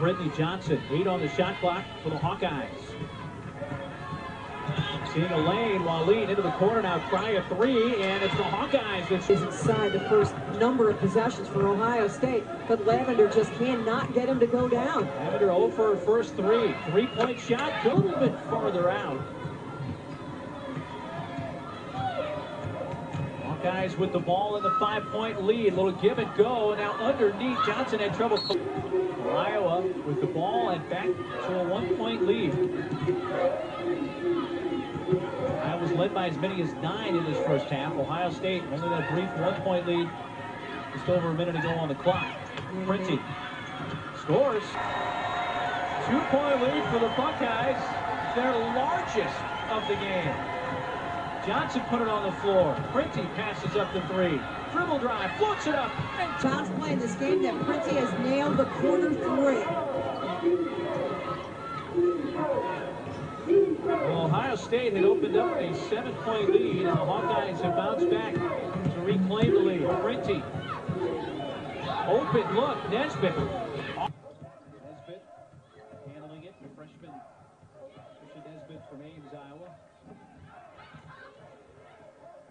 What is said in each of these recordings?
Brittany Johnson, 8 on the shot clock for the Hawkeyes. Seeing a lane, Waleed into the corner now, try a 3, and it's the Hawkeyes that's inside the first number of possessions for Ohio State, but Lavender just cannot get him to go down. Lavender 0 for her first 3. 3-point shot, a little bit farther out. Hawkeyes with the ball in the 5-point lead. Little give and go, and now underneath, Johnson had trouble. Iowa with the ball and back to a 1-point lead. Iowa's led by as many as 9 in this first half. Ohio State only that brief 1-point lead. Just over a minute to go on the clock. Printy scores. 2-point lead for the Buckeyes. Their largest of the game. Johnson put it on the floor. Printy passes up the 3. Dribble drive, floats it up. And Tom's playing this game that Printy has nailed the corner 3. Well, Ohio State had opened up a 7-point lead, and the Hawkeyes have bounced back to reclaim the lead. Printy. Open look, Nesbitt. Nesbitt handling it, the freshman Nesbitt from Ames, Iowa.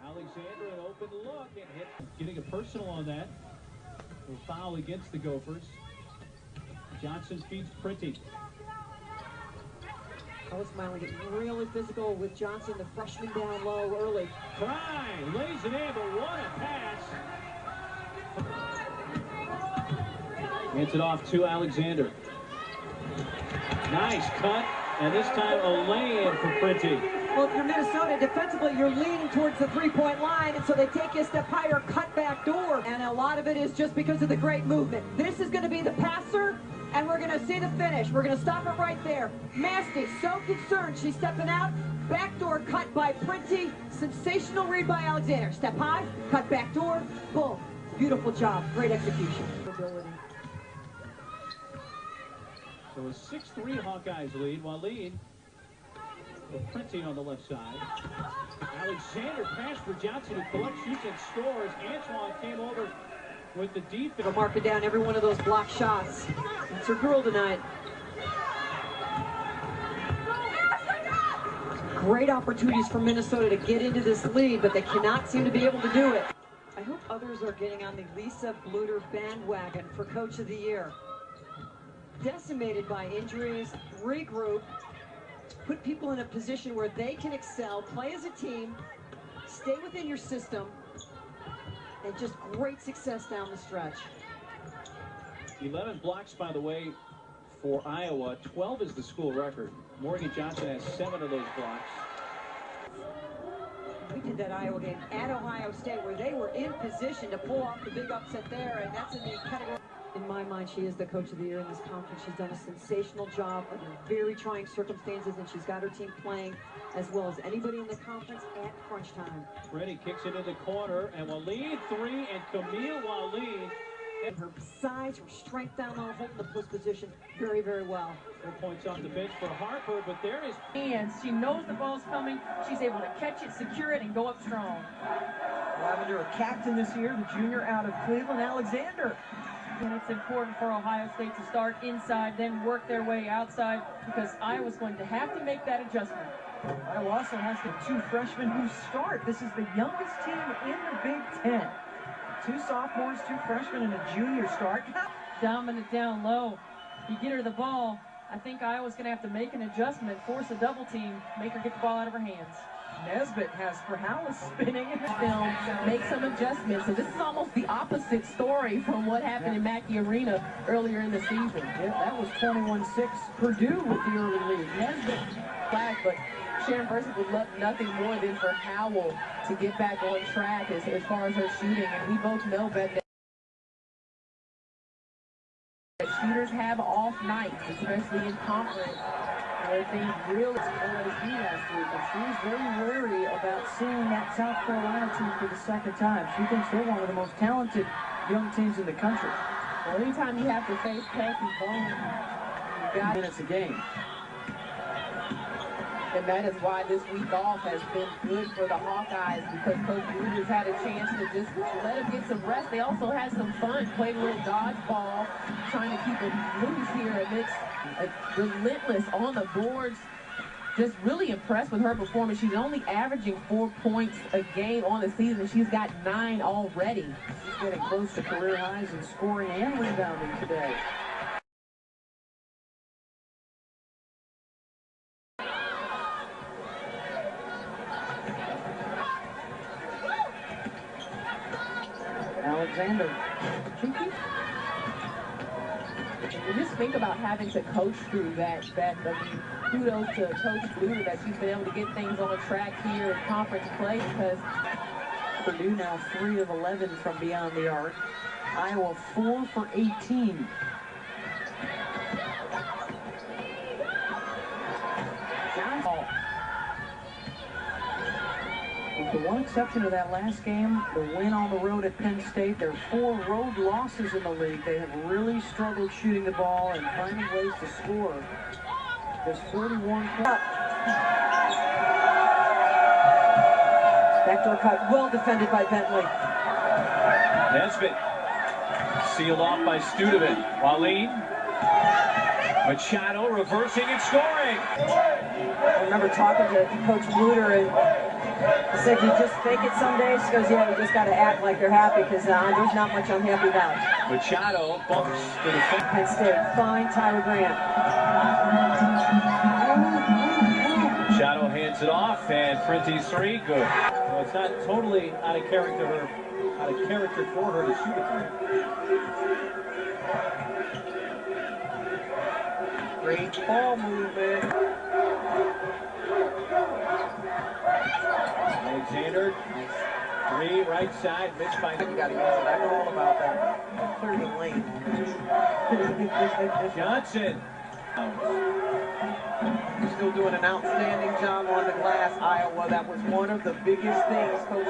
Alexander, an open look, and hit. Getting a personal on that. A foul against the Gophers. Johnson feeds Printy. Oh, Smiley getting really physical with Johnson, the freshman, down low early. Try, lays it in, but what a pass. Hands it off to Alexander. Nice cut, and this time a lay-in for Printy. Well, if you're Minnesota, defensively, you're leaning towards the 3-point line, and so they take you a step higher, cut back door. And a lot of it is just because of the great movement. This is going to be the passer, and we're going to see the finish. We're going to stop it right there. Masty, so concerned. She's stepping out. Backdoor cut by Printy. Sensational read by Alexander. Step high, cut back door, boom. Beautiful job. Great execution. So a 6-3 Hawkeyes lead. Waleed with Printy on the left side. Alexander pass for Johnson, who collects, shoots, and scores. Antoine came over with the defense. We're marking down every one of those block shots. That's her girl tonight. Great opportunities for Minnesota to get into this lead, but they cannot seem to be able to do it. I hope others are getting on the Lisa Bluter bandwagon for Coach of the Year. Decimated by injuries, regroup, put people in a position where they can excel, play as a team, stay within your system, and just great success down the stretch. 11 blocks, by the way, for Iowa. 12 is the school record. Morgan Johnson has 7 of those blocks. We did that Iowa game at Ohio State where they were in position to pull off the big upset there, and that's in the category. In my mind, she is the Coach of the Year in this conference. She's done a sensational job under very trying circumstances, and she's got her team playing as well as anybody in the conference at crunch time. Brady kicks it in the corner, and Waleed 3, and Camille Waleed. And her size, her strength down low, holding the post position very, very well. 4 points off the bench for Harper, but there is... And she knows the ball's coming. She's able to catch it, secure it, and go up strong. Lavender, a captain this year, the junior out of Cleveland, Alexander. And it's important for Ohio State to start inside, then work their way outside, because Iowa's going to have to make that adjustment. Iowa also has the 2 freshmen who start. This is the youngest team in the Big Ten. 2 sophomores, 2 freshmen, and a junior start. Dominant down low. You get her the ball. I think Iowa's going to have to make an adjustment, force a double team, make her get the ball out of her hands. Nesbitt has Perhalis spinning in the film, make some adjustments. So this is almost the opposite story from what happened in Mackey Arena earlier in the season. Yeah, that was 21-6 Purdue with the early lead. Nesbitt flag, but Sharon Burson would love nothing more than for Howell to get back on track as far as her shooting. And we both know that shooters have off nights, especially in conference. Where things really LSU last week, and she's very wary about seeing that South Carolina team for the second time. She thinks they're one of the most talented young teams in the country. Well, anytime you have to face Peggy Bowman, you got minutes a game. And that is why this week off has been good for the Hawkeyes, because Coach Bluder's had a chance to just let them get some rest. They also had some fun, played a little dodgeball, trying to keep them loose here amidst relentless on the boards. Just really impressed with her performance. She's only averaging 4 points a game on the season. She's got 9 already. She's getting close to career highs in scoring and rebounding today. Alexander. And just think about having to coach through that. Kudos to Coach Bluder that she's been able to get things on track here in conference play, because Purdue now 3 of 11 from beyond the arc. Iowa 4 for 18. With the one exception of that last game, the win on the road at Penn State, their 4 road losses in the league. They have really struggled shooting the ball and finding ways to score. There's 41 points. Backdoor cut, well defended by Bentley. Nesbitt sealed off by Studevant. Wallin. Machado reversing and scoring. I remember talking to Coach Bluder, and he said, "You just fake it some days." She goes, "Yeah, you just got to act like you're happy, because there's not much I'm happy about." Machado bumps to the fence. Penn State, fine Tyra Grant. Machado hands it off, and Prenti's 3, good. Well, it's not totally out of character for her to shoot it. Great ball movement. Alexander, 3 right side, missed by. You gotta use it. I know all about that. Clear the lane. Johnson. Still doing an outstanding job on the glass, Iowa. That was one of the biggest things Coach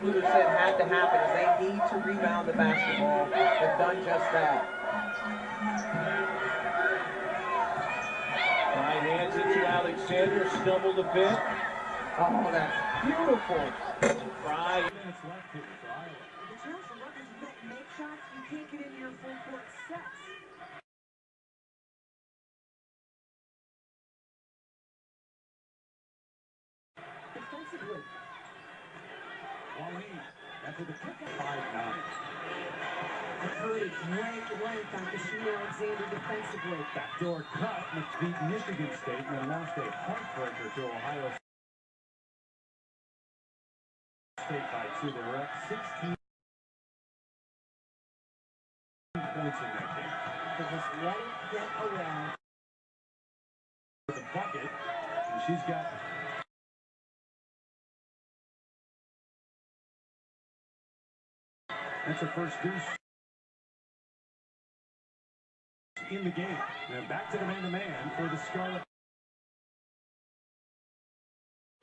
Bluder said had to happen, is they need to rebound the basketball. They've done just that. Right hands it to Alexander, stumbled a bit. Oh, that's beautiful. Fry. Minutes left here for Iowa. The challenge for Rutgers, you don't make shots, you can't get into your full court sets. Defensively. Wallin after the kick at 5-9. McCurdy, great length on Kashina Alexander defensively. Backdoor cut, beat Michigan State and then lost a heartbreaker to Ohio State by 2. They were up 16 points in that game. They just let it get away. The bucket, and she's got. That's her first deuce in the game. Now back to the man-to-man for the Scarlet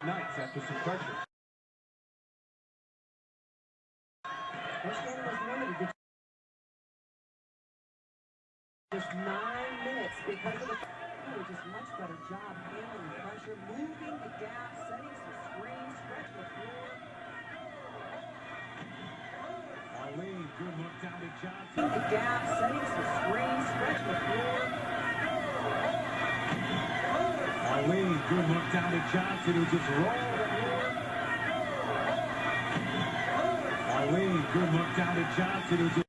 Knights after some pressure. First game was limited. Just 9 minutes because of the just much better job handling pressure, moving the gap, setting some screens, stretching the floor. Wallin, good look down to Johnson. The gap, setting some screens, stretching the floor. Wallin, good look down to Johnson, who just rolled the floor. Wallin, good look down to Johnson, who just